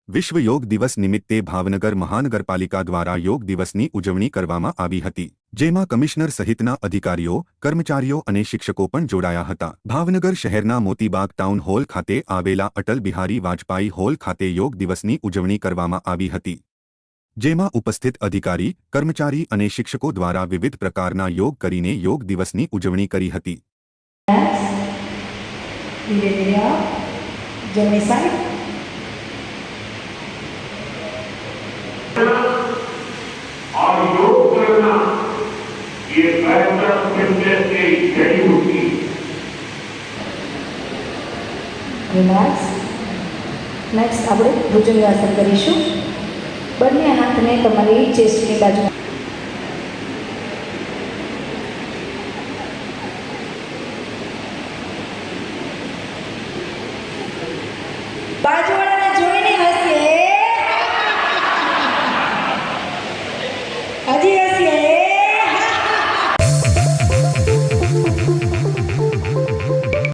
વિશ્વ યોગ દિવસ નિમિત્તે ભાવનગર મહાનગરપાલિકા દ્વારા યોગ દિવસની ઉજવણી કરવામાં આવી હતી, જેમાં કમિશનર સહિતના અધિકારીઓ, કર્મચારીઓ અને શિક્ષકો પણ જોડાયા હતા। ભાવનગર શહેરના મોતીબાગ ટાઉન હોલ ખાતે આવેલા અટલ બિહારી વાજપેયી હોલ ખાતે યોગ દિવસની ઉજવણી કરવામાં આવી હતી, જેમાં ઉપસ્થિત અધિકારી, કર્મચારી અને શિક્ષકો દ્વારા વિવિધ પ્રકારના યોગ કરીને યોગ દિવસની ઉજવણી કરી હતી। और योग करना ये बेहतर फिटनेस की जड़ी बूटी। रिलैक्स। नेक्स्ट આપણે ભુજंगासन કરીશું। બંને હાથને તમારી ચેસ્ટની બાજુ